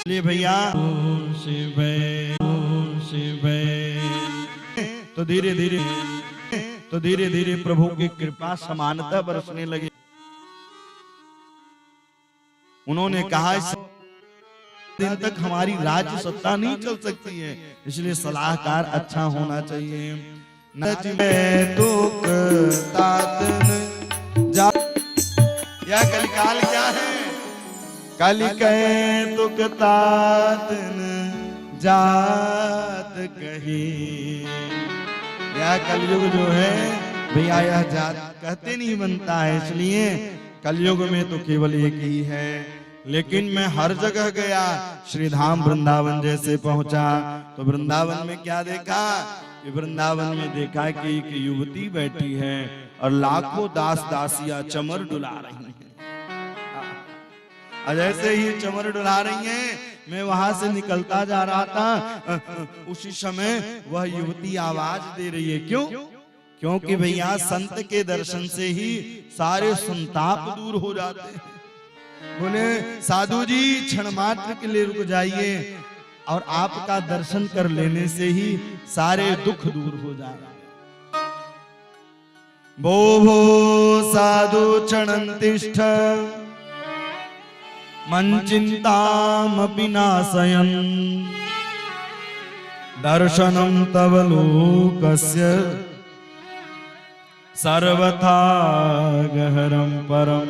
इसलिए भैया शिव शिव तो धीरे धीरे प्रभु की कृपा समानता बरसने लगी। उन्होंने कहा इस दिन तक हमारी राज्य सत्ता नहीं चल सकती है, इसलिए सलाहकार अच्छा होना चाहिए। यह कलिकाल क्या है? कलिकै तुक तातन जात कही। यह कलयुग जो है भैया यह जात कहते नहीं बनता है, इसलिए कलयुग में तो केवल एक ही है। लेकिन मैं हर जगह गया, श्री धाम वृंदावन जैसे पहुंचा तो वृंदावन में क्या देखा कि वृंदावन में देखा कि एक युवती बैठी है और लाखों दास दासियां चमर डुला रही हैं। जैसे ही चमर डुला रही हैं, मैं वहां से निकलता जा रहा था, उसी समय वह युवती आवाज दे रही है। क्यों? क्योंकि भैया संत के दर्शन से ही सारे संताप दूर हो जाते हैं। बोले साधु जी क्षण मात्र के लिए रुक जाइए और आपका दर्शन कर लेने से ही सारे दुख दूर हो जाए। भो भो साधु क्षणं तिष्ठ मंचिंतामपि नाशयन् दर्शनं तव लोकस्य सर्वथा गहरं परम।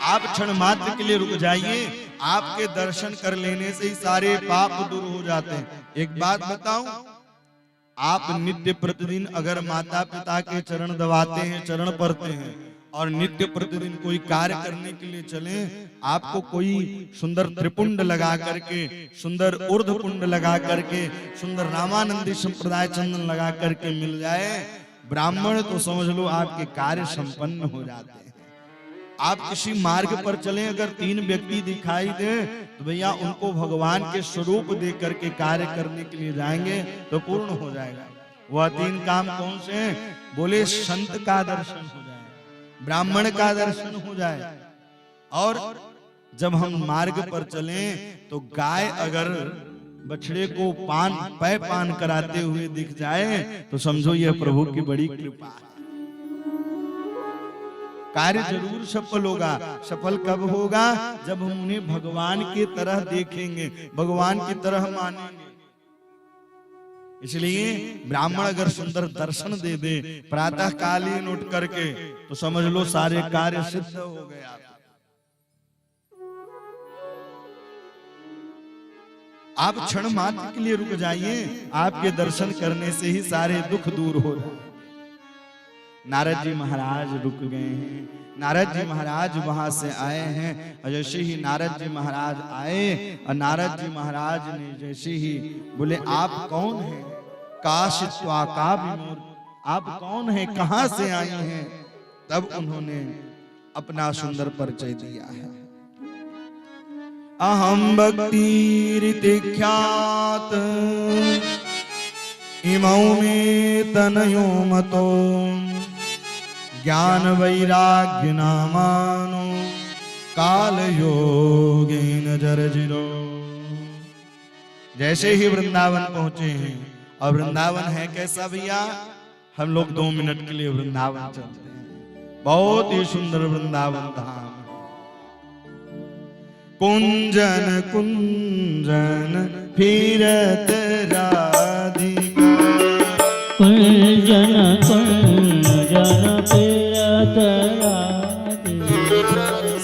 आप क्षण मात्र के लिए रुक जाइए, आपके दर्शन कर लेने से ही सारे पाप दूर हो जाते हैं। एक बात बताऊं, आप नित्य प्रतिदिन अगर माता पिता के चरण दबाते हैं, चरण पढ़ते हैं और नित्य प्रतिदिन कोई कार्य करने के लिए चले, आपको कोई सुंदर त्रिपुंड लगा करके, सुंदर ऊर्ध्व पुंड लगा करके, सुंदर रामानंदी संप्रदाय चंदन लगा करके मिल जाए ब्राह्मण, तो समझ लो आपके कार्य संपन्न हो जाते हैं। आप किसी मार्ग पर चलें, अगर 3 व्यक्ति दिखाई दे तो भैया उनको भगवान के स्वरूप दे करके कार्य करने के लिए जाएंगे तो पूर्ण हो जाएगा। वह 3 काम कौन से हैं? बोले संत का दर्शन हो जाए, ब्राह्मण का दर्शन हो जाए, और जब हम मार्ग पर चलें तो गाय अगर बछड़े को पान कराते हुए दिख जाए तो समझो यह प्रभु की बड़ी कृपा है। कार्य जरूर सफल होगा। सफल कब होगा? जब हम उन्हें भगवान की तरह देखेंगे, भगवान की तरह मानेंगे। इसलिए ब्राह्मण अगर सुंदर दर्शन दे दे प्रातः कालीन उठ करके तो समझ लो सारे कार्य सिद्ध हो गया। आप क्षण मात्र के लिए रुक जाइए, आपके दर्शन करने से ही सारे दुख दूर हो जाए। नारद जी महाराज रुक गए हैं। नारद जी महाराज वहां से आए हैं और जैसे ही नारद जी महाराज आए और नारद जी महाराज ने जैसे ही बोले आप कौन हैं? काशित्वा का विमूर, आप कौन हैं, कहां से आई हैं? तब उन्होंने अपना सुंदर परिचय दिया है। अहम भक्तिरिति ख्यात इमौ मे तनयो मतो ज्ञान वैराग्य नामानो काल योगेन जर्जिरो। जैसे ही वृंदावन पहुंचे हैं, और वृंदावन है कैसा भैया? हम लोग 2 मिनट के लिए वृंदावन चलते हैं। बहुत ही सुंदर वृंदावन धाम। कुंजन कुंजन फिरत राधिका, कुंजन कुंजन फिरत राधिका,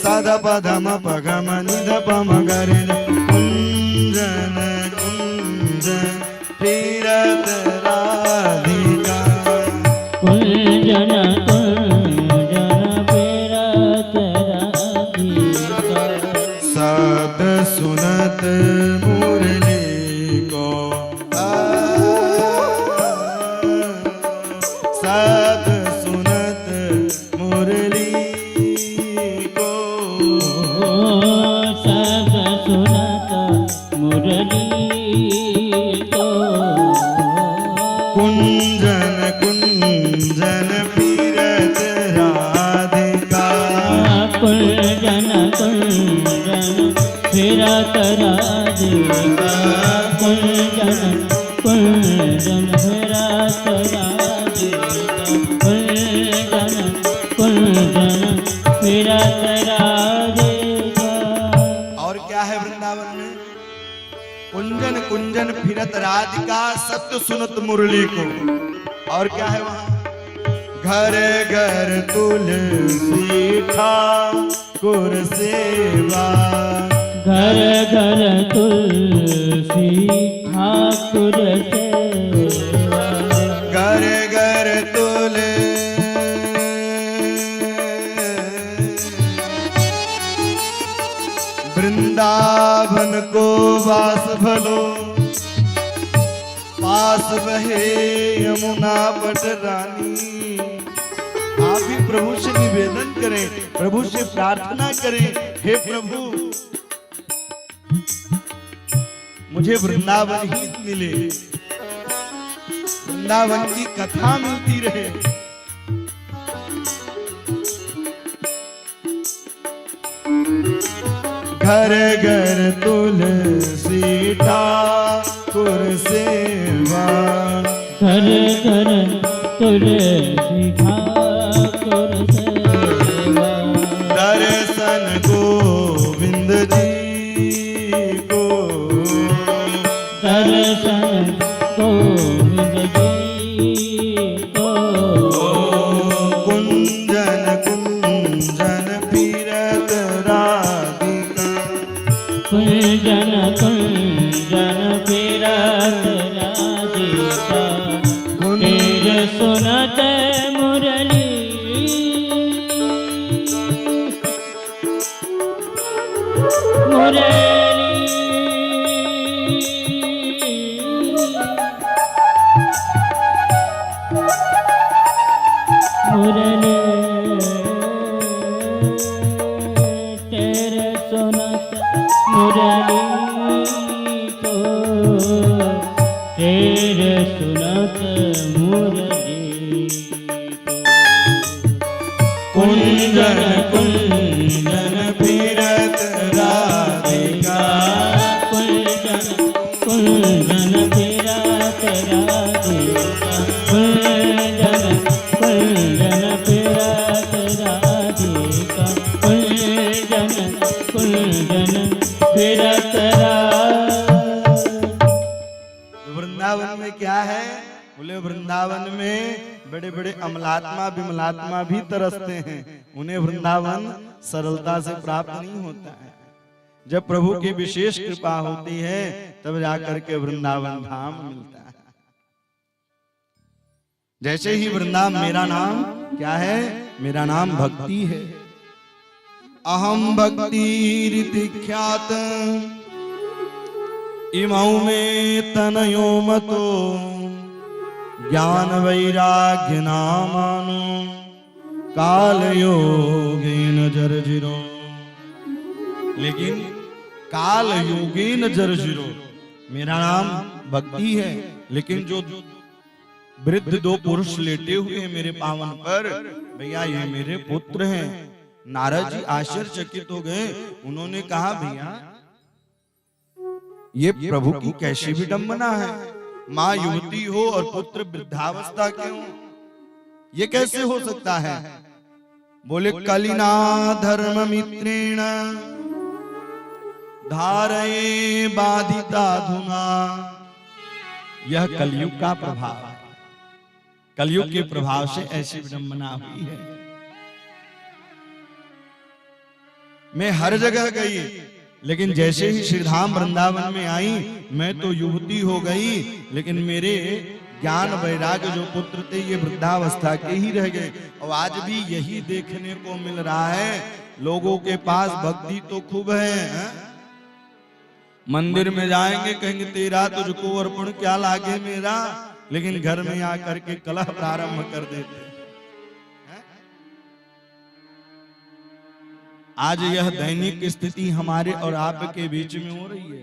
सद पदम पगम निध पम गरे। कुंजन कुंजन फिरत राधिका, कुंजन कुंजन फिरत राधिका, सद सुनत मुरली को, सद सुनत मुरली को, सद सुनत मुरली को। कुंजन कुंजन फिरत राधिका, कुंजन कुंजन फिरत राधिका कुंजन कुंजन फिरत राधिका कुंजन कुंजन फिरत राधिका। और क्या है वृंदावन में? कुंजन कुंजन फिरत राधिका सत्य सुनत मुरली को। और क्या है वहां? घर घर तुलसी ठाकुर सेवा, घर घर तुलसी ठाकुर सेवा, घर घर वृंदावन को वास भलो, पास बहे यमुना बट रानी। आप भी प्रभु से निवेदन करें, प्रभु से प्रार्थना करें, हे प्रभु मुझे वृंदावन ही मिले, वृंदावन की कथा मिलती रहे। घर घर तुलसी ठाकुर सेवा, घर घर तुलसी ठाकुर सेवा, दर्शन गोविंद जी को, दर्शन गोविंद जी को, कुंजन कुंजन फिरत राधिका, कुंजन कुंजन फिरत राधिका, तेरे सुनत मुरली मुरली मुरली, तेरे सुनत मुरली को, तेरे सुनत मुरली को। कुंजन कुंजन फिरत राधिका, कुंजन कुंजन फिरत राधिका, कुंजन कुंजन फिरत राधिका, कुंजन कुंजन फिरत राधिका। वृंदावन में क्या है? बोले वृंदावन में बड़े बड़े अमलात्मा विमलात्मा भी तरसते हैं, उन्हें वृंदावन सरलता से प्राप्त नहीं होता है। जब प्रभु की विशेष कृपा होती है तब जाकर के वृंदावन धाम मिलता है। जैसे ही वृंदावन, मेरा नाम क्या है? मेरा नाम भक्ति है। अहम भक्ति रीति ख्यात इमौ में तनयो मतो, ज्ञान वैराग्य नामानो काल योगेन जर्जिरो। लेकिन काल योगेन जर्जिरो, मेरा नाम भक्ति है, लेकिन जो वृद्ध दो पुरुष लेटे हुए हैं मेरे पावन पर, भैया ये मेरे पुत्र हैं। नारद जी आश्चर्यचकित हो गए। उन्होंने कहा भैया ये प्रभु की कैसी विडंबना है, माँ युवती हो और पुत्र वृद्धावस्था के हो, ये कैसे हो सकता है? बोले कलिना धर्म मित्रेण धारये बाधिता धुना। यह कलयुग का प्रभाव है, कलयुग के प्रभाव से ऐसी विडंबना हुई है। मैं हर जगह गई, लेकिन जैसे ही श्रीधाम वृंदावन में आई मैं तो युवती हो गई, लेकिन मेरे ज्ञान वैराग्य जो पुत्र थे ये वृद्धावस्था के ही रह गए। और आज भी यही देखने को मिल रहा है, लोगों के पास भक्ति तो खूब है, मंदिर में जाएंगे कहेंगे तेरा तुझको अर्पण क्या लागे मेरा, लेकिन घर में आकर के कलह प्रारंभ कर देते हैं। आज यह दैनिक स्थिति हमारे और आपके बीच में हो रही है।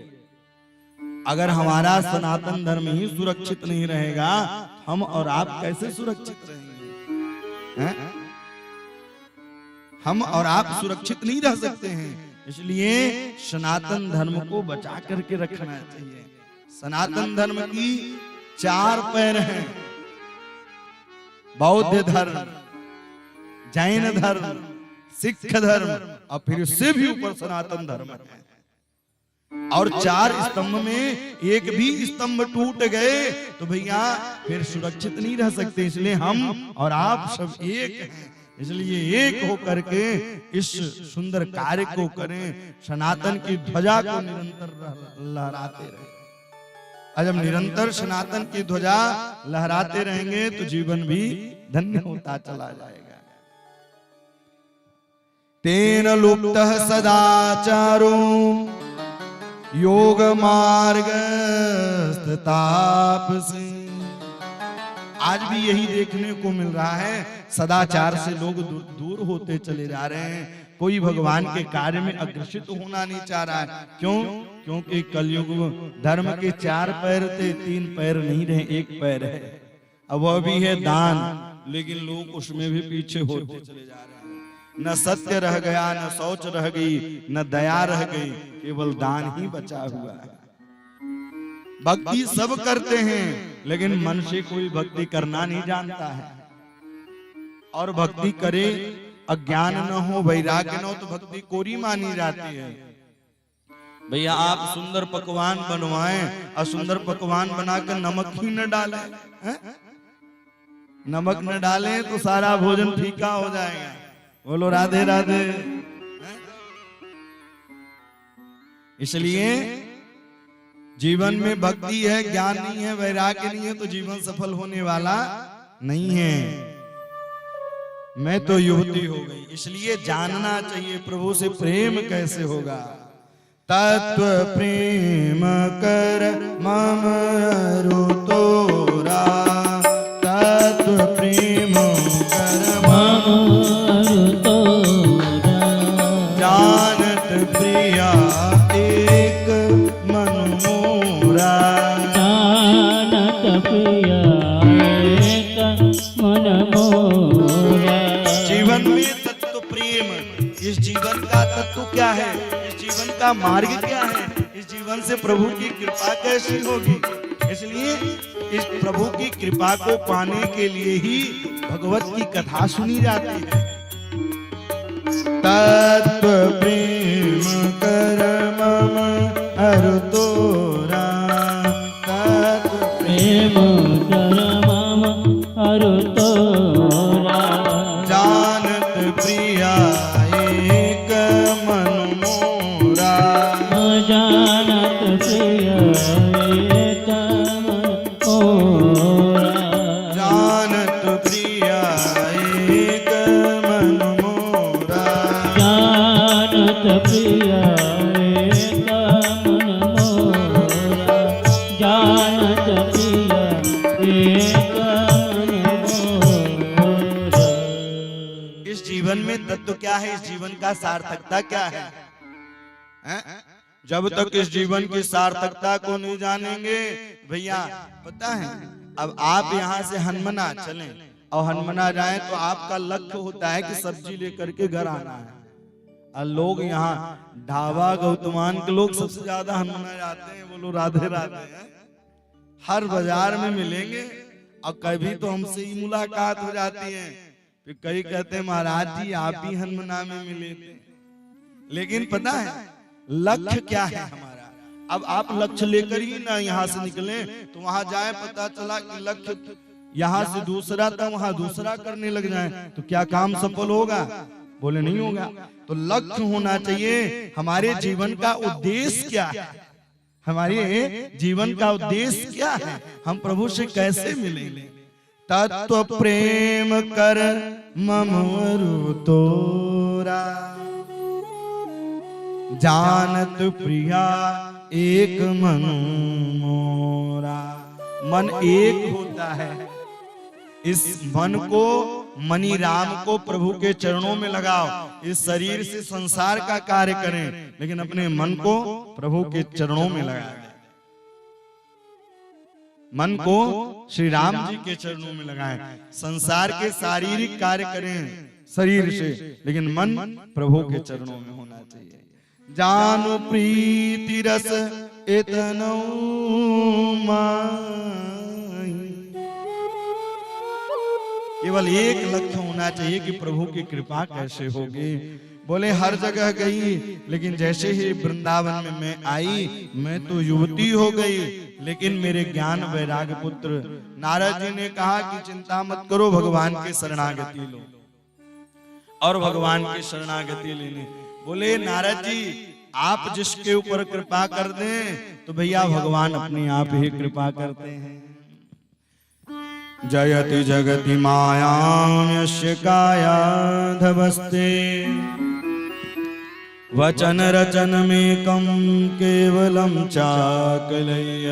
अगर हमारा सनातन धर्म ही सुरक्षित नहीं रहेगा, हम और आप कैसे सुरक्षित रहेंगे? हैं? हम और आप सुरक्षित नहीं रह सकते हैं। इसलिए सनातन धर्म को बचा करके रखना चाहिए। सनातन धर्म की 4 पैर हैं, बौद्ध धर्म, जैन धर्म, सिख धर्म और फिर उससे भी ऊपर सनातन धर्म है। और 4 स्तंभ में एक भी स्तंभ टूट गए तो भैया फिर सुरक्षित नहीं रह सकते। इसलिए हम और आप सब एक हैं, इसलिए एक होकर के इस सुंदर कार्य को करें, सनातन की ध्वजा को निरंतर लहराते रहें। और जब निरंतर सनातन की ध्वजा लहराते रहेंगे तो जीवन भी धन्य होता चला जाएगा। तेन लुप्तः सदाचारो योग मार्ग तापसी। आज भी यही देखने को मिल रहा है, सदाचार से लोग दूर होते चले जा रहे हैं। कोई भगवान के कार्य में अग्रसित होना नहीं चाह रहा है। क्यों? क्योंकि कलयुग धर्म के 4 पैर थे, 3 पैर नहीं रहे, 1 पैर है। अब वह भी है दान, लेकिन लोग उसमें भी पीछे होते चले जा रहे हैं। न सत्य रह गया, न शौच रह गई, न दया रह गई, केवल दान ही बचा हुआ है। भक्ति सब करते हैं, लेकिन मन से कोई भक्ति करना नहीं जानता है। और भक्ति करे अज्ञान न हो, वैराग्य न हो तो भक्ति कोरी मानी जाती है। भैया आप सुंदर पकवान बनवाएं और सुंदर पकवान बनाकर नमक ही न डालें, नमक न डालें तो सारा भोजन फीका हो जाएगा। बोलो राधे राधे। इसलिए जीवन में भक्ति है, ज्ञान नहीं है, वैराग्य नहीं है तो जीवन सफल होने वाला नहीं है। मैं तो युवती हो गई, इसलिए जानना चाहिए प्रभु से प्रेम कैसे होगा। तत्व प्रेम कर मम तोरा, तत्व प्रेम कर मम जानत प्रिया एक मन मोरा, जानत प्रिया एक मन मोरा। जीवन में तत्व प्रेम, इस जीवन का तत्व क्या है, इस जीवन का मार्ग क्या है, इस जीवन से प्रभु की कृपा कैसी होगी। इसलिए इस प्रभु की कृपा को पाने के लिए ही भगवत की कथा सुनी जाती है। तत्व प्रेम कर मम अरु तोरा, तत्व प्रेम कर मम अरु तोरा, जानत प्रिया एक मन मोरा, जानत प्रिया एक मन मोरा, जानत प्रिया एक मन मोरा, जानत प्रिया एक मन मोरा, जानत प्रिया एक मन मोरा। इस जीवन में तत्व क्या है, इस जीवन का सार्थकता क्या है? जब तक इस जीवन की सार्थकता को नहीं जानेंगे भैया, पता है अब आप यहाँ से हनुमाना चलें और हनुमाना जाएं तो आपका लक्ष्य होता है कि सब्जी लेकर के घर आना है। और लोग यहाँ ढाबा गौतमान के लोग सबसे ज्यादा हनुमाना जाते हैं। बोलो राधे राधे। हर बाजार में मिलेंगे और कभी तो हमसे ही मुलाकात हो जाती है, फिर कई कहते हैं महाराज जी आप भी हनुमाना में मिले थे। लेकिन पता है लक्ष्य क्या है हमारा? अब आप लक्ष्य लेकर ही ना यहाँ से निकले तो वहां जाए पता चला कि लक्ष्य यहाँ से दूसरा था, वहां दूसरा करने लग जाए तो क्या काम सफल होगा? बोले नहीं होगा। तो लक्ष्य होना चाहिए। हमारे जीवन का उद्देश्य क्या है? हमारे जीवन का उद्देश्य क्या है? हम प्रभु से कैसे मिलेंगे? तत्व प्रेम कर मम अरु तोरा, जानत प्रिया एक मन मोरा। मन एक होता है। इस मन को मनी राम को प्रभु के चरणों में लगाओ। इस शरीर से संसार का कार्य करें, लेकिन अपने मन को प्रभु के चरणों में लगा दें। मन को श्री राम जी के चरणों में लगाएं। संसार के शारीरिक कार्य करें शरीर से, लेकिन मन प्रभु के चरणों में होना चाहिए। जानु प्रीति रस इतनो माही। केवल एक लक्ष्य होना चाहिए कि प्रभु की कृपा कैसे होगी। बोले हर जगह गई, लेकिन जैसे ही वृंदावन में मैं आई, मैं तो युवती हो गई, लेकिन मेरे ज्ञान वैराग्य पुत्र। नारद जी ने कहा कि चिंता मत करो, भगवान की शरणागति लो। और भगवान की शरणागति लेने बोले नारद जी, आप जिसके ऊपर कृपा कर दें तो भैया भगवान अपने आप ही कृपा करते हैं। जयति जगति मायां यस्य कायाधवस्ते, वचन रचन में कम केवलम चाकलय्य।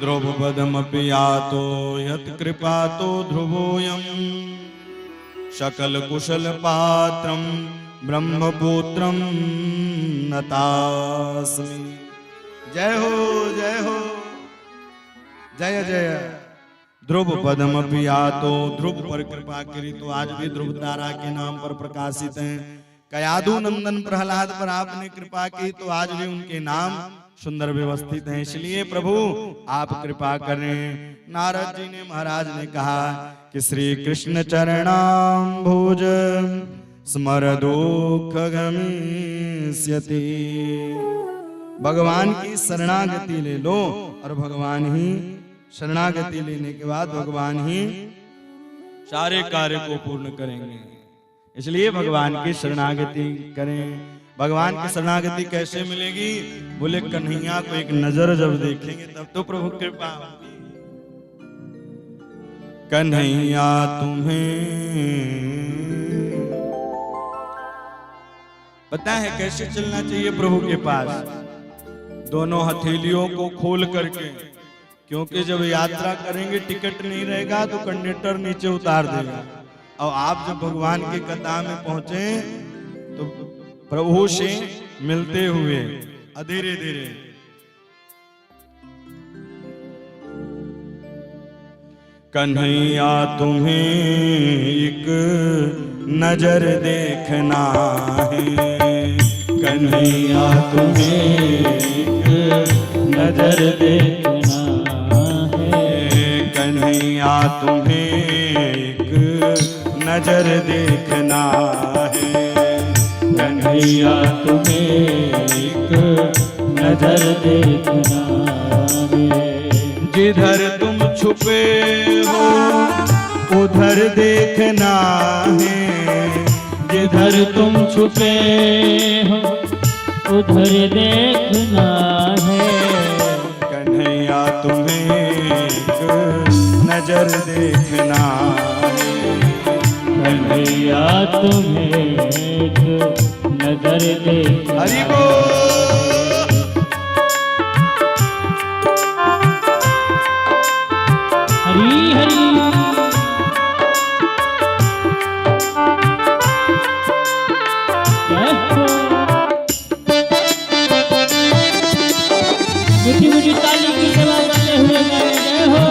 द्रौपदमपि यातो यत् कृपातो ध्रुवोऽयं, सकल कुशल पात्रं ब्रह्मपुत्रं नतास्मि। जय हो जय हो, जय जय। ध्रुव पदमपि यातो, ध्रुव पर कृपा करी तो आज भी ध्रुव तारा के नाम पर प्रकाशित हैं। कयाधु नंदन प्रहलाद पर आपने कृपा की तो आज भी उनके नाम सुंदर व्यवस्थित हैं। इसलिए प्रभु आप कृपा करें। नारद जी ने महाराज ने कहा कि श्री कृष्ण चरणाम्बुज स्मर दुख गमिष्यति। भगवान की शरणागति ले लो और भगवान ही शरणागति लेने के बाद भगवान ही सारे कार्य को पूर्ण करेंगे। इसलिए भगवान की शरणागति करें। भगवान की शरणागति कैसे मिलेगी? बोले कन्हैया को एक नजर जब देखेंगे तब तो प्रभु कृपा होगी। कन्हैया तुम्हें पता है कैसे चलना चाहिए प्रभु के पास? दोनों हथेलियों को खोल करके, क्योंकि जब यात्रा करेंगे टिकट नहीं रहेगा तो कंडक्टर नीचे उतार देगा। और आप जब भगवान के कतार में पहुंचे तो प्रभु से मिलते हुए धीरे धीरे कन्हैया तुम्हें एक नजर देखना है, कन्हैया तुम्हें एक नजर देखना है, कन्हैया तुम्हें एक नजर देखना है, कन्हैया तुम्हें एक नजर देखना है। जिधर तुम छुपे हो उधर देखना है, जिधर तुम छुपे हो उधर देखना है, कन्हैया तुम्हें एक नजर देखना है, कन्हैया तुम्हें एक नजर देखना हरि बोल। हरी हरी मीठी मीठी ताली की सेवा करते हुए गाने जय हो।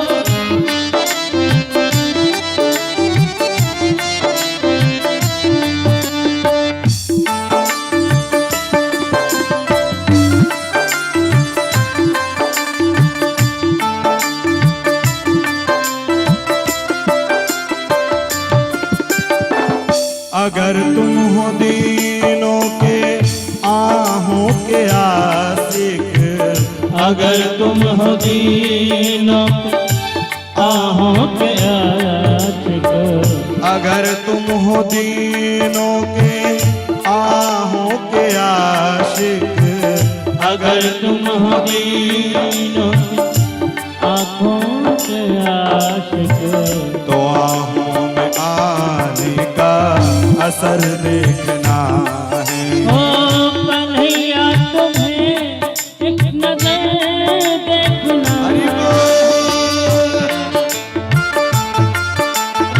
अगर तुम हो दीनों के आहों के आशिक, अगर तुम हो दीनों आहों के आशिक, अगर तुम हो दीनों के आहों के आशिक, अगर तुम हो दीनों आँखों के आशिक, तो आहों में आने का असर देखना है। ओ कन्हैया तुम्हें एक नजर देखना हरि बोल।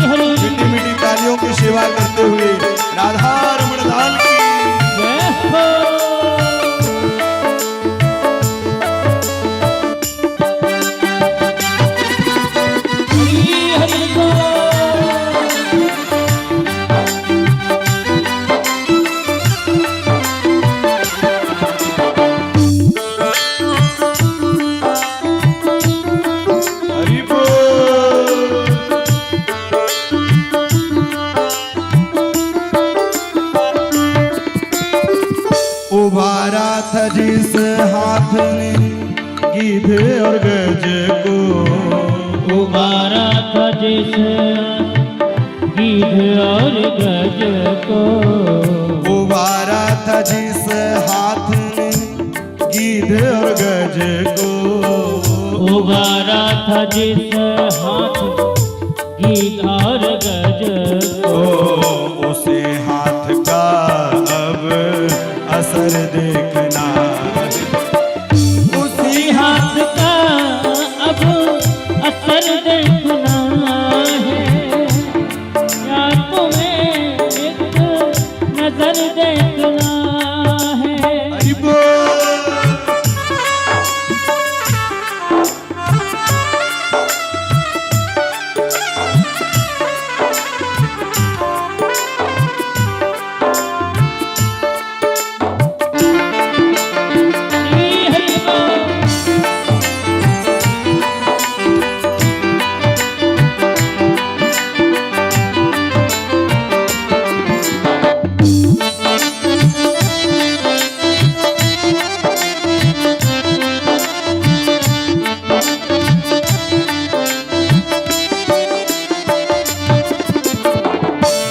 हरी मीठी मीठी तालियों की सेवा करते हुए राधा रमण लाल की जय हो। हरी हरी बोल। उबारा था जिस हाथ ने गिद्ध और गज को, उबारा था जिस गिद्ध और गज को, उबारा था जिस हाथ ने गिद्ध और गज को, उबारा था जिस हाथ गिद्ध और गज को, उसे हाथ का अब असर देखना, उसी हाथ का अब असर देखना है, या तुम्हें एक नजर देखना है। हरि बोल।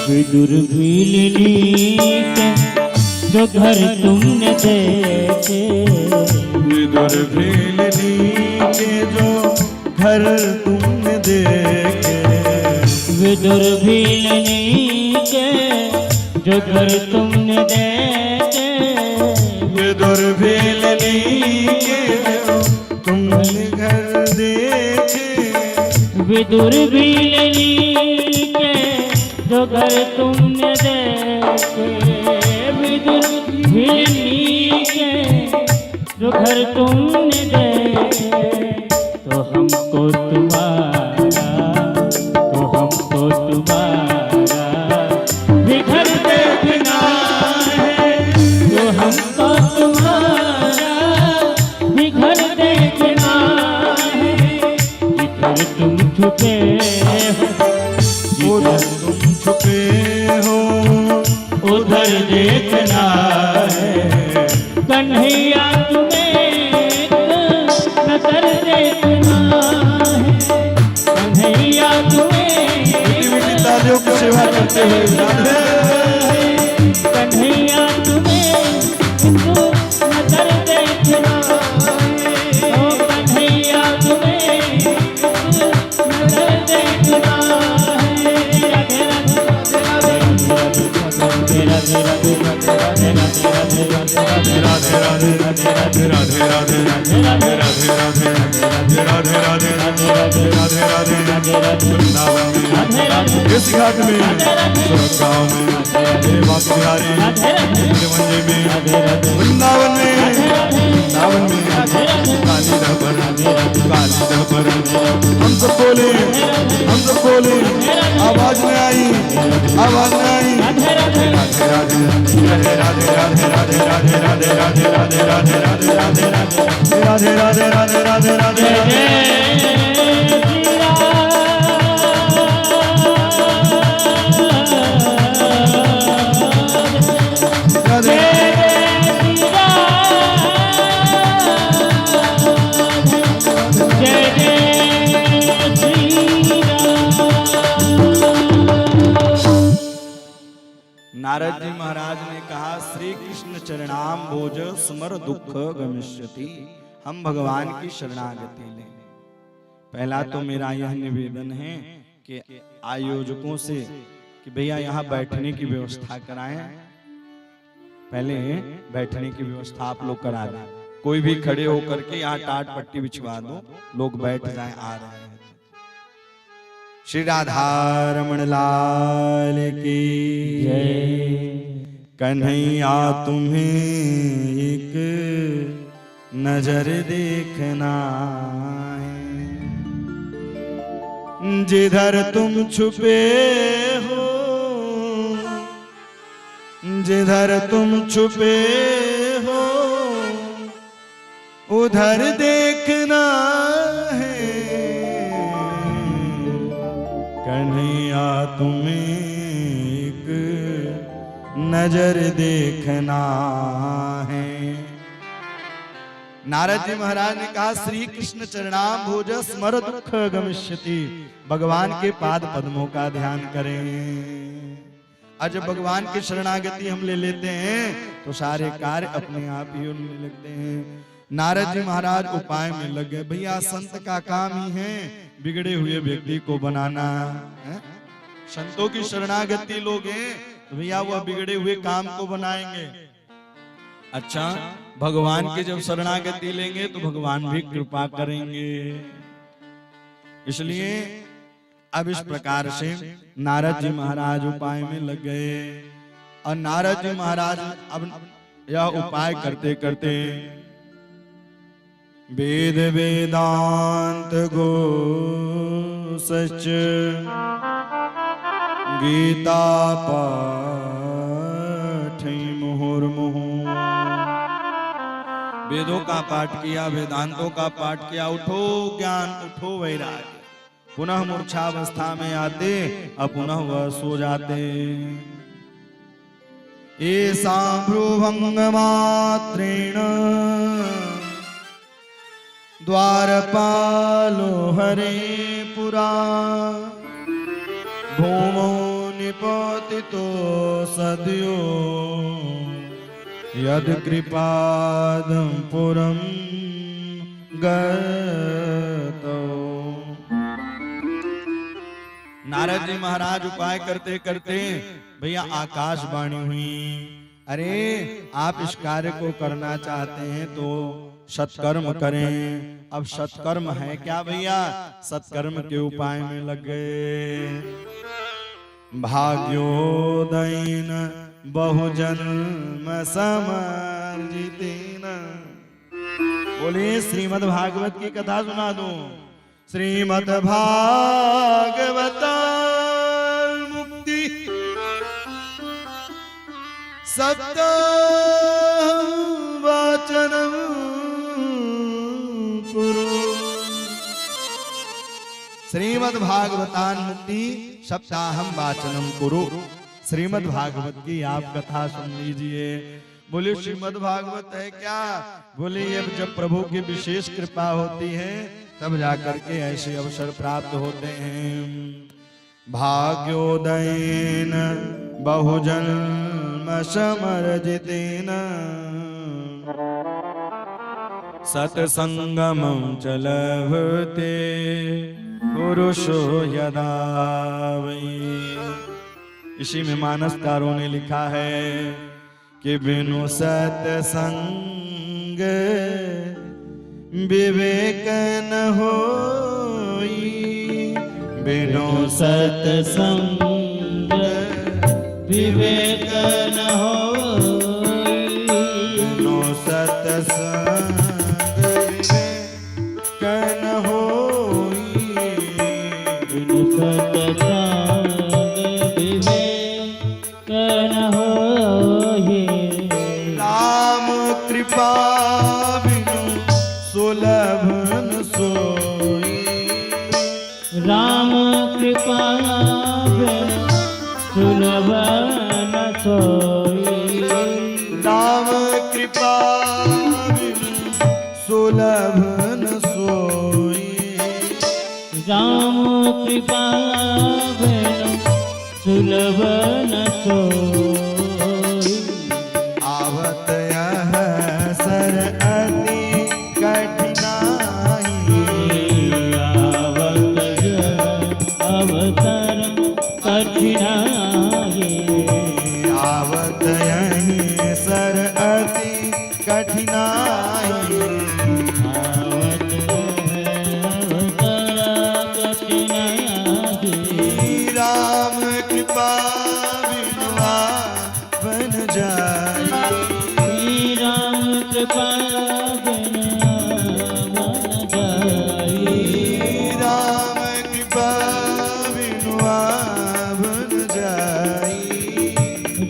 विदुर भीलनी के जो घर तुमने देखे, विदुर भीलनी के जो घर तुमने देखे, विदुर भीलनी के जो घर तुमने देखे, विदुर भीलनी के जो तुमने घर देखे, विदुर भीलनी के जो घर तुमने देखे, विदुर भीलनी के जो घर तुमने देखे, तो हमको तुम्हारा भी घर देखना है, तो हमको तुम्हारा भी घर देखना है, जिधर तुम छुपे हो, उधर तुम छुपे हो उधर देखना है, कन्हैया तुम्हें एक नजर देखना है, कन्हैया तुम्हें तालियों की सेवा करते हुए कन्हैया तुम्हें एक नजर देखना है, ओ कन्हैया तुम्हें एक नजर देखना है। राधे राधे राधे राधे राधे राधे राधे राधे राधे राधे राधे राधे राधे राधे राधे राधे राधे वृंदावन में, इस घाट में, सुरगांव में, बांस बिहारी मंजे में, वृंदावन में, वृंदावन में, काली दहबर, हम सब बोले, हम सब बोले, आवाज में आई, आवाज में आई। राधे राधे राधे राधे राधे राधे राधे राधे राधे राधे राधे राधे राधे राधे राधे राधे राधे राधे राधे नारद जी महाराज ने कहा, श्री कृष्ण चरणाम भोज स्मर दुख गमिष्यति, हम भगवान की शरणागति लें। पहला तो मेरा यह निवेदन है कि आयोजकों से कि भैया यहाँ बैठने की व्यवस्था कराएं, पहले बैठने की व्यवस्था आप लोग करा दें, कोई भी खड़े होकर के यहाँ टाट पट्टी बिछवा दो, लोग बैठ जाएं, आ रहे हैं। श्री राधा रमण लाल की जय। कन्हैया तुम्हें एक नजर देखना है, जिधर तुम छुपे हो, जिधर तुम छुपे हो उधर देखना है, कन्हैया तुम्हें एक नजर देखना है। नारद जी महाराज ने कहा श्री कृष्ण चरणाम भोज स्मर दुख गमिष्यति, भगवान के पाद पद्मों का ध्यान करें। आज जब भगवान की शरणागति हम ले लेते हैं तो सारे कार्य अपने आप ही होने लगते हैं। नारद जी महाराज उपाय में लग गए। भैया संत का काम ही है बिगड़े हुए व्यक्ति को बनाना है? संतों की शरणागति लोग हैं तो भैया वह बिगड़े हुए काम को बनाएंगे। अच्छा, भगवान की जब शरणागति लेंगे तो भगवान भी कृपा करेंगे। इसलिए अब इस प्रकार से नारद जी महाराज उपाय में लग गए और नारद जी महाराज अब यह उपाय करते करते वेद वेदांत गो सच गीता पाठ मुहुर्मुहु, वेदों का पाठ किया, वेदांतों का पाठ किया। उठो ज्ञान, उठो वैराग्य। पुनः मूर्छावस्था में आते अब पुनः वह सो जाते। ऐसा भ्रुभंग मात्रेण द्वारपालो हरे पुरा, भूमौ निपतितो सद्यो यद कृपादं पुरं गतो। नारद जी महाराज उपाय करते करते भैया आकाशवाणी हुई, अरे आप इस कार्य को करना चाहते हैं तो सत्कर्म करें। अब सत्कर्म है क्या भैया? सत्कर्म के उपाय में लग गए। भाग्योदयन बहुजन्म समर्जितेन, बोलिए श्रीमद् भागवत की कथा सुना दूं। श्रीमद् भागवत मुक्ति सप्त वाचनम कुरु। श्रीमद् भागवतान मुक्ति सप्ताहम वाचनम कुरु। श्रीमद् भागवत की आप कथा सुन लीजिए। बोले श्रीमद् भागवत है क्या? बोले जब प्रभु की विशेष कृपा होती है तब जाकर के ऐसे अवसर प्राप्त होते हैं। भाग्योदयेन बहुजन्म समर्जितेन, सत्संगमं च लभते पुरुषो यदा वै। इसी में मानसकारों ने लिखा है कि बिनु सत्संग विवेक न होई, बिनु सत्संग विवेक न होई, बिनु सत्संग विवेक न होई, बिनु सत्संग विवेक न होई। राम कृपा सुलभ न सोई, राम कृपा सुलभ न सोई, राम कृपा सुलभ न सोई, राम कृपा सुलभ न सोई। आवत यह सर अति कठिनाई, अवतर कठिनाई, आवत यही सर अति कठिनाई, अवतर कठिनाई। राम कृपा बिनुआ बन जाई, राम कृपा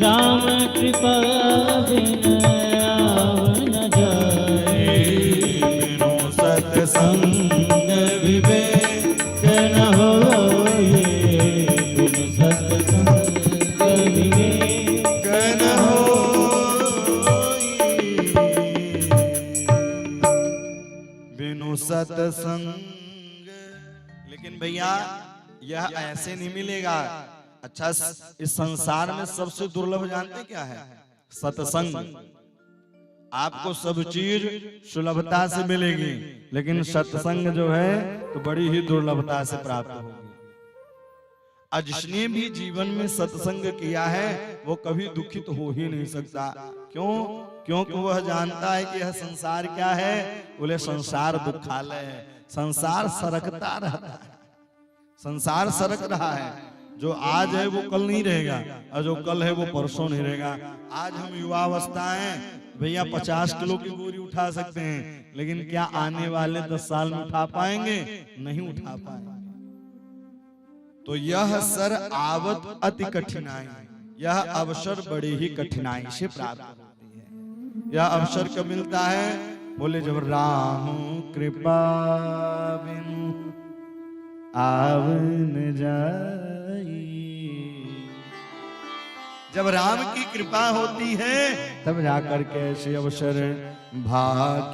राम कृपा बिना न जाए, बिनु सत्संग विवेक न होए, बिनु सत्संग विवेक न होई। सत्संग। लेकिन भैया यह ऐसे नहीं मिलेगा। अच्छा, इस संसार में सबसे दुर्लभ जानते क्या है? सत्संग। आपको सब चीज सुलभता से मिलेगी, लेकिन सत्संग जो है तो बड़ी ही दुर्लभता से प्राप्त होगी। और जिसने भी जीवन में सत्संग किया है वो कभी दुखित हो ही नहीं सकता। क्यों? क्योंकि वह जानता है कि यह संसार क्या है। बोले संसार दुखालय है, संसार सरकता रहता है, संसार सरक रहा है। जो आज है वो कल नहीं रहेगा, और जो कल है वो परसों नहीं रहेगा। आज हम युवावस्था हैं भैया, 50 किलो की बोरी उठा सकते हैं, लेकिन क्या आने वाले 10 साल में उठा पाएंगे? नहीं उठा पाएंगे। तो यह सर आवत अति कठिनाई, यह अवसर बड़ी ही कठिनाई से प्राप्त होती है। यह अवसर कब मिलता है? बोले जब राम कृपा बिनु आवन जाई। जब राम की कृपा होती है तब जाकर के ऐसे अवसर भाग्योदयीन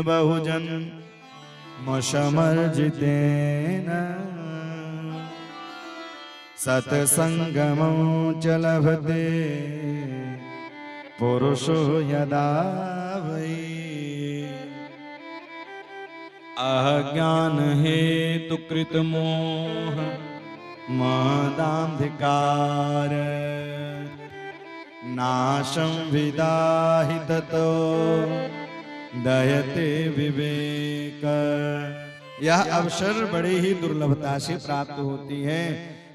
बहुजन मशमर्जितेन सत्संगमो च लभते पुरुषो यदा वै। अज्ञान हेतु कृत मोह मदांधिकार नाशं विदाहि ततो दयते विवेक। यह अवसर बड़ी ही दुर्लभता से प्राप्त होती है।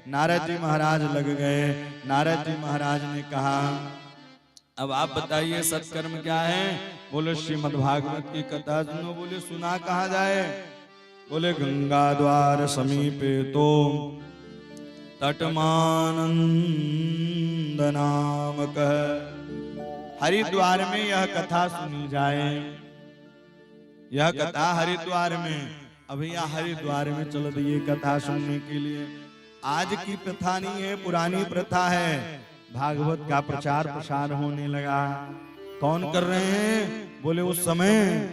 नारद जी महाराज लग गए। नारद जी महाराज ने कहा अब आप बताइए सत्कर्म क्या है? बोले श्रीमद् भागवत की कथा सुनो। बोले सुना कहाँ जाए? बोले गंगा द्वार समीपे तो तटमानंद नामक, हरिद्वार में यह कथा सुनी जाए। यह कथा हरिद्वार में, अभी यहाँ हरिद्वार में चल दिए कथा सुनने के लिए। आज की प्रथा नहीं है, पुरानी प्रथा है। भागवत का प्रचार प्रसार होने लगा। कौन कर रहे हैं? बोले उस समय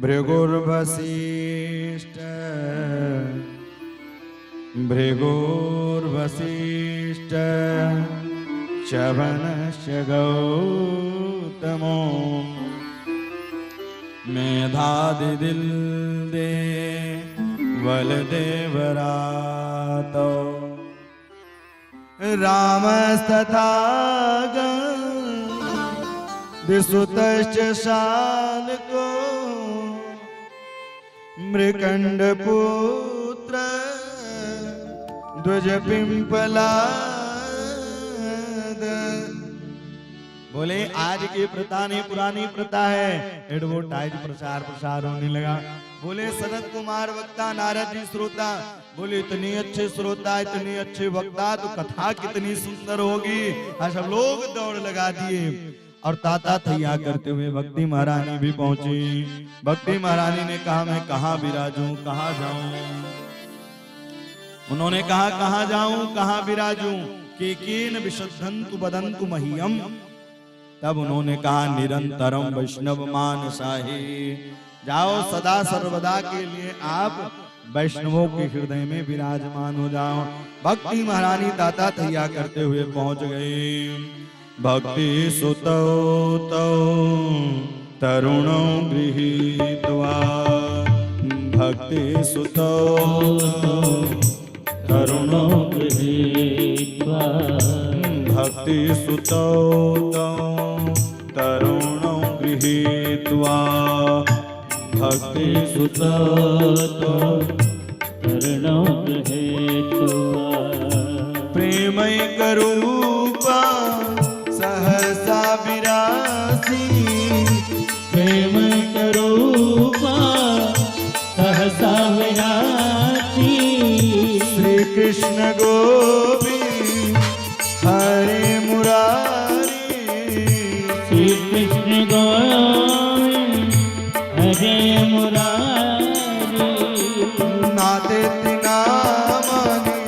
भृगुर्वशिष्ठ च्यवनश्च गौतमो मेधादिदिल दे बलदेवरातो रामस्तथा दिसुतश्च शालको मृकंड पुत्र ध्वज पिंपलाद। बोले आज की प्रथा नहीं, पुरानी प्रथा है। एडवर्टाइज प्रचार प्रसार होने लगा। बोले सनत कुमार वक्ता, नारद जी श्रोता। बोले इतने अच्छे श्रोता, इतने अच्छे वक्ता, तो कथा कितनी सुंदर होगी। सब लोग दौड़ लगा दिए और ताता थैया करते हुए भक्ति महारानी भी पहुंची। भक्ति महारानी ने कहा मैं कहाँ विराजूं, कहाँ जाऊं? उन्होंने कहा कहाँ जाऊं, कहाँ विराजूं? केकेन विशुद्धन्तु वदन्तु मह्यम। तब उन्होंने कहा निरंतरम वैष्णव मानसाहि, जाओ सदा सर्वदा के लिए आप वैष्णवों के हृदय में विराजमान हो जाओ। भक्ति महारानी दाता थैया करते हुए पहुंच गई। भक्ति सुतौ तौ तरुणो गृहीत्वा, भक्ति सुतौ तरुणो गृहीत्वा, भक्ति सुतौ तरुणो गृहीत्वा, भक्ति सुतौ तरुणो गृहीत्वा, प्रेमैक रूपा सहसा विरासी, प्रेमैक रूपा सहसा विरासी, श्री कृष्ण गोविंद हरे मुरारी, श्री कृष्ण गोविंद हरे मुरारी, नाते नामनि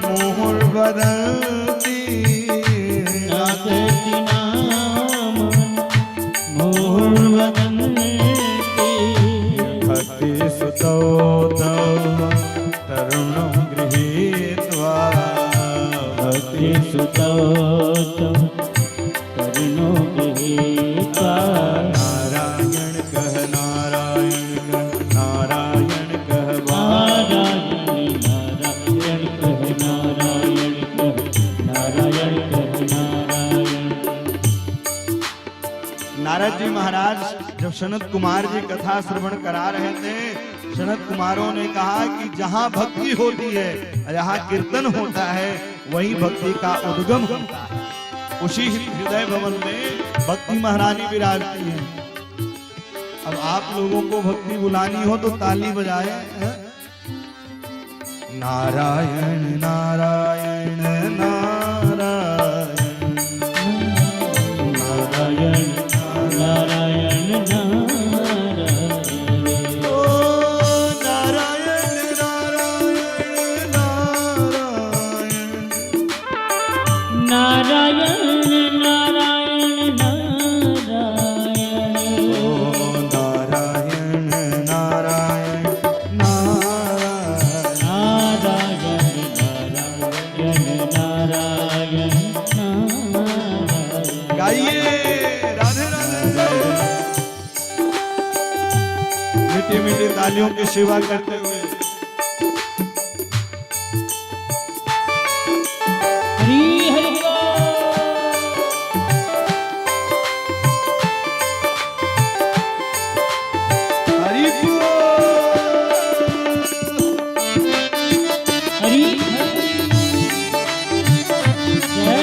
मुहुर्वदन्ति, नाते नाम मुहुर्वदन्ति, जी महाराज जब सनत कुमार जी कथा श्रवण करा रहे थे, सनत कुमारों ने कहा कि जहाँ भक्ति होती है, जहाँ कीर्तन होता है, वही भक्ति का उद्गम होता है। उसी हृदय भवन में भक्ति महारानी विराजती हैं। अब आप लोगों को भक्ति बुलानी हो तो ताली बजाए। नारायण नारायण नारायण नारायण नारायण ओ नारायण नारायण नारायण नारायण नारायण ओ नारायण नारायण गाइए राधे राधे। मीठी मीठी तालियों की सेवा करते हुए हरि हरि हरि हरि जय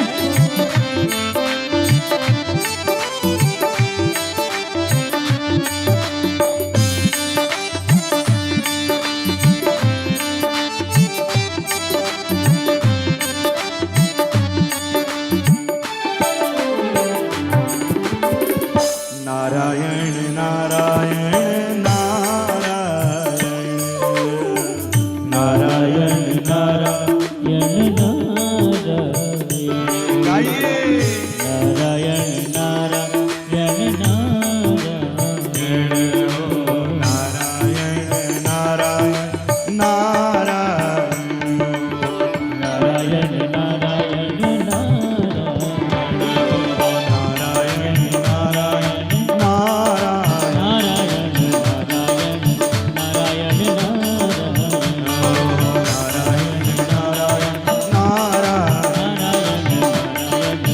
नारायण नारायण नारायण नारायण नारायण गाइए नारायण नारायण नारायण नारायण नारायण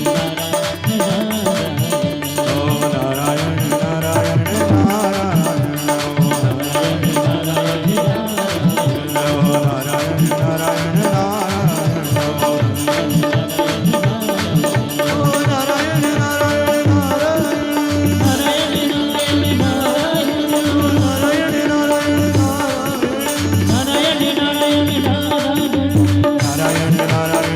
नारायण नारायण नारायण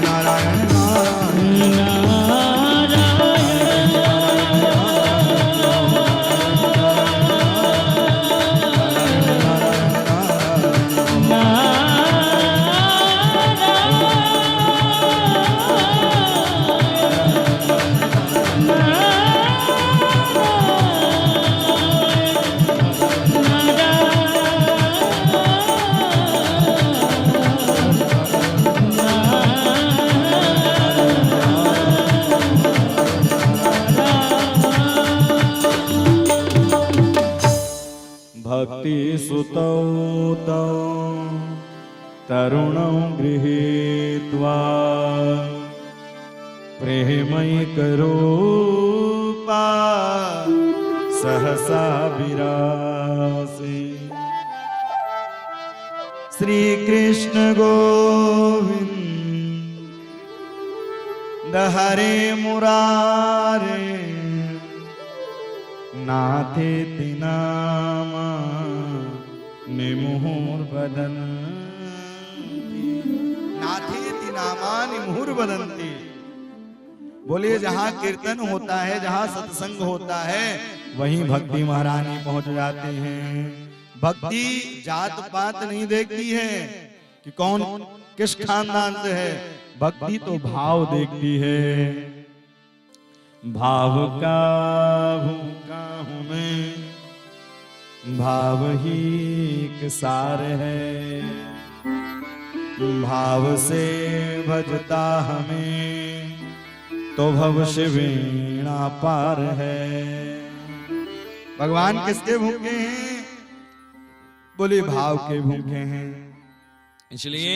नारायण भक्ति सुतौ तौ तरुणं गृहीत्वा प्रेमैकरूपा सहसा विरासे श्री कृष्ण गोविंद हरे मुरारे नाथेति नाम निमुहुर्वदन्ति नाथेति नामानि मुहुर्वदन्ति। बोलिए जहाँ कीर्तन होता है, जहाँ सत्संग होता है, वहीं भक्ति महारानी पहुंच जाते हैं। भक्ति जात पात नहीं देखती है कि कौन किस खानदान से है, भक्ति तो भाव देखती है। भाव का भूखा हूँ मैं, भाव ही एक सार है, भाव से भजता हमें तो भव शिवीणा पार है। भगवान किसके भूखे हैं? बोले भाव के भूखे हैं। इसलिए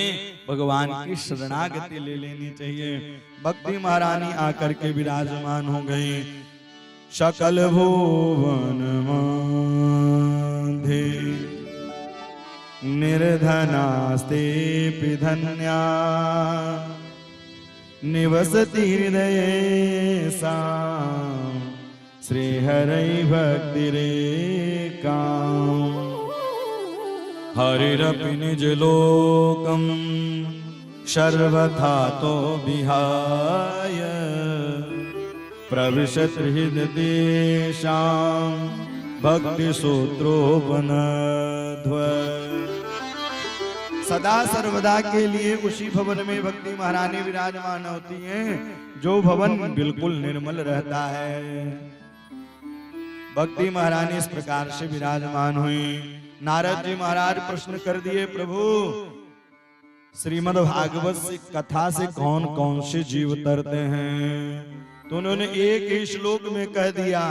भगवान की शरणागति ले लेनी चाहिए। भक्ति महारानी आकर के विराजमान हो गई। सकल भुवन माधे निर्धनास्ते धन्या निवसति हृदये सा श्रीहरै भक्तिरेका हरिरपि निज लोकम सर्वथा तो विहाय प्रविशत हृदयेषां भक्ति सूत्रोपनध्व। सदा सर्वदा के लिए उसी भवन में भक्ति महारानी विराजमान होती हैं जो भवन बिल्कुल निर्मल रहता है। भक्ति महारानी इस प्रकार से विराजमान हुई। नारद जी महाराज प्रश्न कर दिए, प्रभु श्रीमद् भागवत से कथा से कौन कौन से जीव तरते हैं? तो उन्होंने एक ही श्लोक में कह दिया,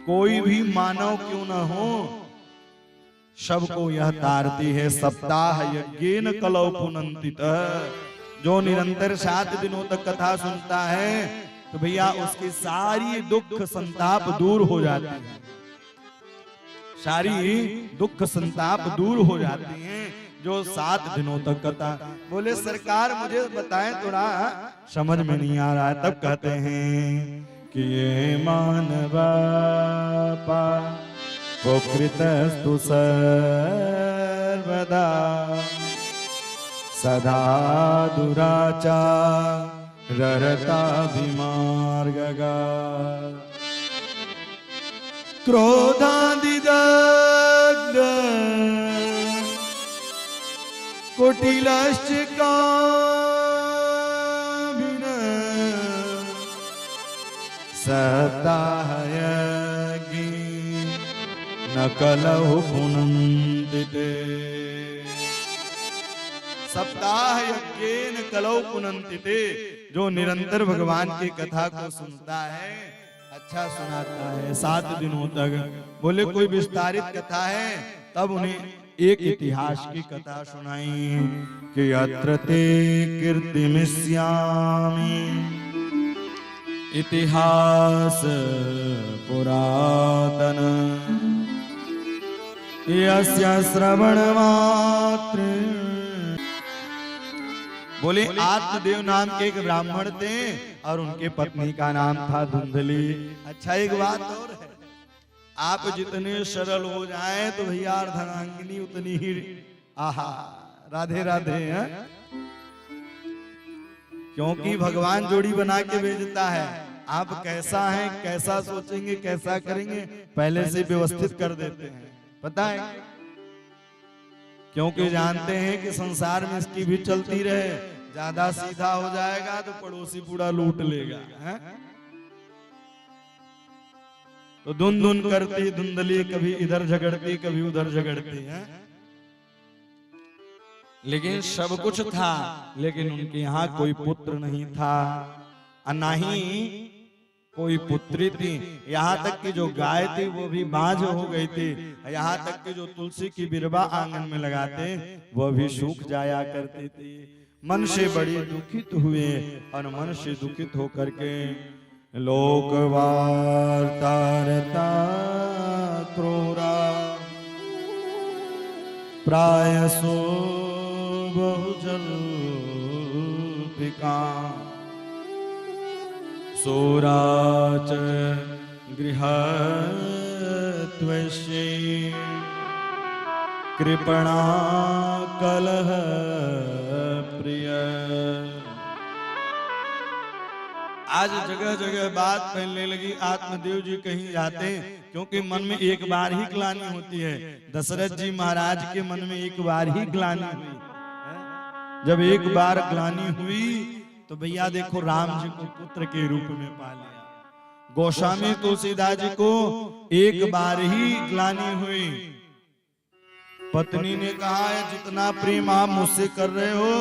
कोई भी मानव क्यों न हो सबको यह तारती है। सप्ताह यज्ञेन कलौ पुनन्तितः, जो निरंतर 7 दिनों तक कथा सुनता है तो भैया उसकी सारी दुख संताप दूर हो जाती है, सारी दुख संताप दूर हो जाती हैं जो 7 दिनों तक कथा। बोले सरकार मुझे बताएं, थोड़ा समझ में नहीं आ रहा है। तब कहते हैं कि ये मानवापा कृतस्तु सर्वदा सदा दुराचाररता विमार्गगा क्रोधादिदग्ध कुटिलश्च कामिन सप्ताहयज्ञे न कलौ पुनन्तिते। सप्ताह यज्ञेन कलौ पुनन्तिते, जो निरंतर भगवान की कथा को सुनता है, अच्छा सुनाता है 7 दिनों तक। बोले कोई विस्तारित कथा है? तब उन्हें एक इतिहास की कथा सुनाई कि अत्र ते कीर्तिमिष्यामि इतिहास पुरातन यस्य श्रवण मात्र। बोले आत्मदेव नाम के एक ब्राह्मण थे और उनके पत्नी का नाम था धुंधली। अच्छा एक बात और है, आप जितने सरल हो जाएं तो भैया अर्धनांगिनी उतनी ही आहा राधे राधे हैं, क्योंकि भगवान जोड़ी बना के भेजता है। आप कैसा हैं, कैसा सोचेंगे, कैसा करेंगे, पहले से व्यवस्थित कर देते हैं, पता है, क्योंकि जानते हैं कि संसार में इसकी भी चलती रहे, ज्यादा सीधा हो जाएगा तो पड़ोसी पूरा लूट लेगा है? तो धुन धुन करती धुंधली, कभी इधर झगड़ती कभी उधर झगड़ती है। लेकिन सब कुछ था, लेकिन उनके यहाँ कोई पुत्र नहीं था, ना ही कोई पुत्री थी। यहाँ तक कि जो गाय थी वो भी बांझ हो गई थी। यहाँ तक कि जो तुलसी की बिरबा आंगन में लगाते वो भी सूख जाया करती थी। मन से बड़ी दुखित हुए और मन से दुखित होकर के लोक वार्तारता क्रूरा प्रायसो बहुजल्पिका सोराच गृहत्वस्य कृपणा कलह प्रिय। आज जगह जगह बात फैलने लगी, आत्मदेव जी कहीं जाते क्योंकि मन में एक बार ही ग्लानि होती है। दशरथ जी महाराज के मन में एक बार ही ग्लानि हुई। जब एक बार ग्लानि हुई तो भैया देखो राम जी को पुत्र के रूप में पा लिया। गोस्वामी तुलसीदास जी को एक बार ही ग्लानि हुई। पत्नी ने कहा है जितना प्रेम आप मुझसे कर रहे हो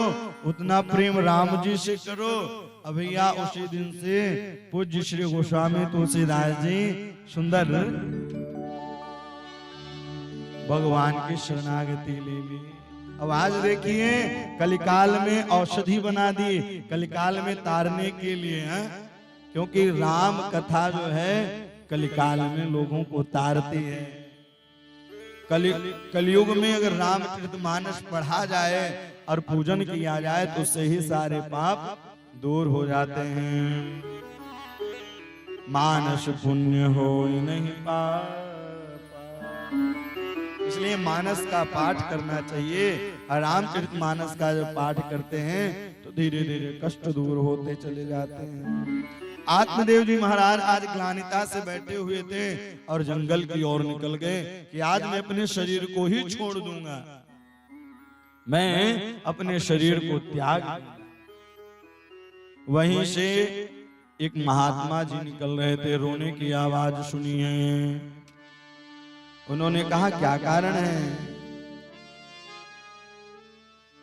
उतना प्रेम राम जी से करो। अब भैया उसी दिन से पूज्य श्री गोस्वामी तुलसीदास जी सुंदर भगवान की शरणागति ले ली अब आज देखिए कलिकाल में औषधि बना दी, कलिकाल में तारने के लिए है, क्योंकि राम कथा जो है कलिकाल में लोगों को तारती है। कलयुग में अगर रामचरितमानस पढ़ा जाए और पूजन किया जाए तो उससे ही सारे पाप दूर हो जाते हैं। मानस पुण्य हो नहीं पाप, इसलिए मानस का पाठ करना चाहिए। और रामचरितमानस का जब पाठ करते हैं तो धीरे धीरे कष्ट दूर होते चले जाते हैं। आत्मदेव जी महाराज आज ग्लानिता से बैठे हुए थे और जंगल की ओर निकल गए कि आज मैं अपने शरीर को ही छोड़ दूंगा, मैं अपने शरीर को त्याग। वहीं से एक महात्मा जी निकल रहे थे, रोने की आवाज सुनी है। उन्होंने कहा क्या कारण है?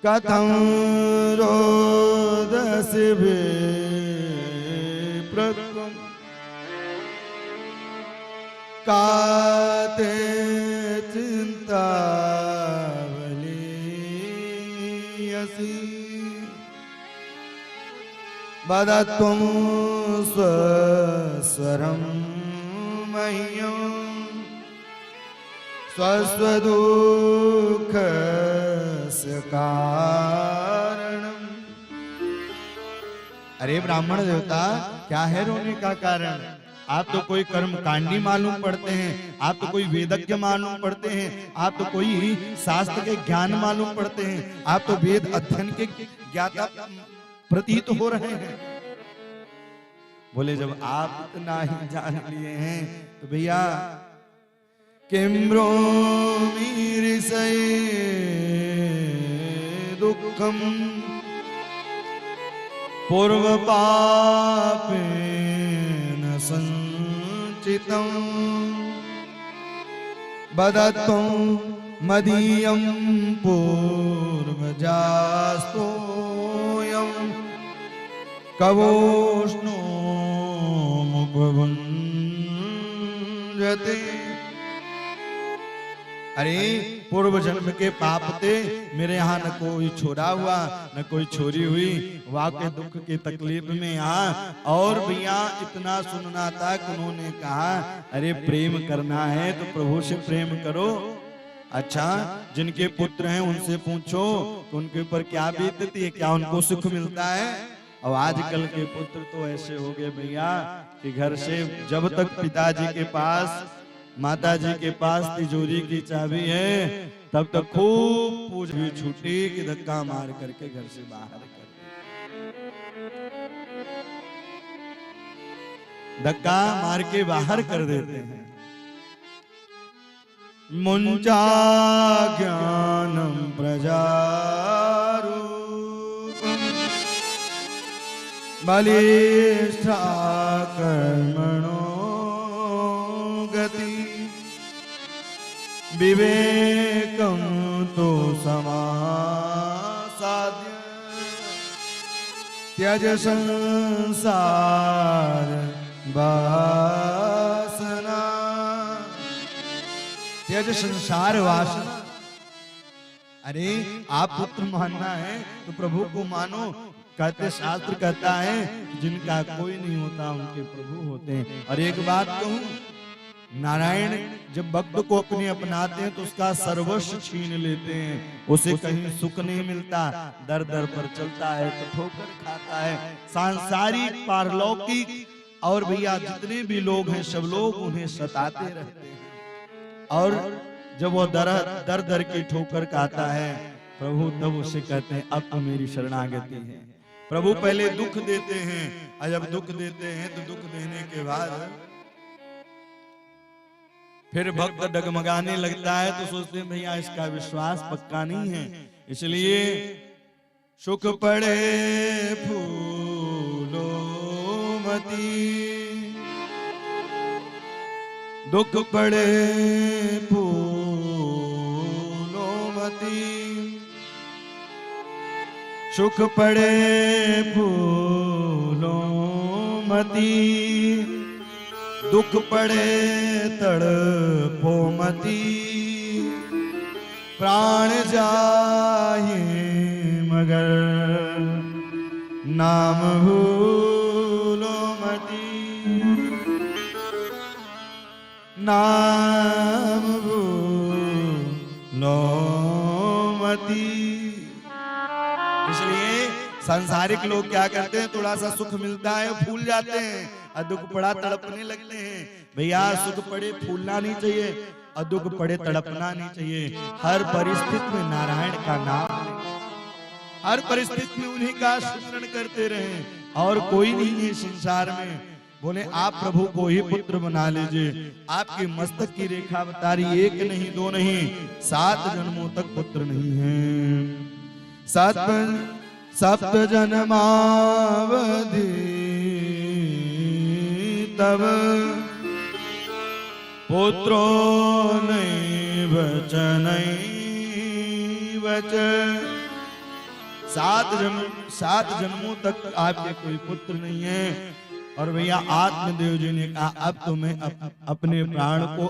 कथं रोदसी प्रत्वं काते चिंतावलीयसी वदत्वं स्वस्वरं मह्यं स्वस्वदुःखस्य कारणम्। अरे ब्राह्मण देवता, क्या है रोने का कारण? आप तो कोई कर्म कांडी मालूम पड़ते हैं, आप तो कोई वेदज्ञ मालूम पड़ते हैं, आप तो कोई शास्त्र के ज्ञान मालूम पड़ते हैं, आप तो वेद अध्ययन के ज्ञाता प्रतीत हो रहे हैं। बोले जब आप इतना ही जान लिए हैं तो भैया किम्रोमि ऋषये दुःखम् पूर्व पापेन संचितं वदत्वं मदीयं पूर्वजास्तोऽयं कवोष्णोमुपभुञ्जते। अरे पूर्व जन्म के पाप थे, मेरे यहाँ न कोई छोरा हुआ न कोई छोरी हुई, वाकई दुख की तकलीफ में यहाँ। और भैया इतना सुनना था कि उन्होंने कहा अरे प्रेम करना है तो प्रभु से प्रेम करो। अच्छा, जिनके पुत्र हैं उनसे पूछो कि उनके ऊपर क्या बीतती है, क्या उनको सुख मिलता है। और आजकल के पुत्र तो ऐसे हो गए भैया कि घर से जब तक पिताजी के पास माता जी के पास तिजोरी की चाबी है तब तक खूब पूछ भी छूटी कि धक्का मार करके घर से बाहर कर, धक्का मार के बाहर कर देते हैं। मुंचा ज्ञानम प्रजारूपम बलिष्ठा कर्मणो गति विवेकं तो समासाद्य त्यज संसार वासना, त्यज संसार वासना। अरे आप पुत्र मानना है तो प्रभु को मानो। कहते शास्त्र कहता है जिनका कोई नहीं होता उनके प्रभु होते हैं। और एक बात कहूं, नारायण जब भक्त को अपने अपनाते हैं तो उसका सर्वस्व छीन लेते हैं, उसे कहीं सुख नहीं मिलता, दर दर पर चलता है तो ठोकर खाता है। सांसारिक पारलौकिक और भैया जितने भी लोग हैं सब लोग उन्हें सताते रहते हैं। और जब वो दर दर की ठोकर खाता है प्रभु तब उसे कहते हैं अब तो मेरी शरणागति है। प्रभु पहले दुख देते हैं और जब दुख देते हैं तो दुख देने के बाद फिर भक्त डगमगाने लगता है तो सोचते हैं भैया इसका विश्वास पक्का नहीं है। इसलिए सुख पड़े फूलो मती, दुख पड़े फूलो मती, सुख पड़े फूलो मती, दुख पड़े तड़पो मती, प्राण जाए मगर नाम भूलो मती, नाम भूलो मती। इसलिए सांसारिक लोग क्या करते हैं, थोड़ा सा सुख मिलता है भूल जाते हैं, और दुख पड़ा तड़पने लगते हैं। भैया सुख पड़े फूलना नहीं चाहिए, और दुख पड़े तड़पना नहीं चाहिए। हर परिस्थिति में नारायण का नाम लें, हर परिस्थिति में उन्हीं का स्मरण करते रहें, और कोई नहीं है संसार में। बोले आप प्रभु को ही पुत्र बना लीजिए। आपके मस्तक की रेखा बता रही, एक नहीं दो नहीं 7 जन्मों तक पुत्र नहीं है। सप्त जन्मावधि तब पुत्रो नहीं वचन वचन। 7 जन्मों तक आपके कोई पुत्र नहीं है। और भैया आत्मदेव जी ने कहा अब तो मैं अपने प्राण को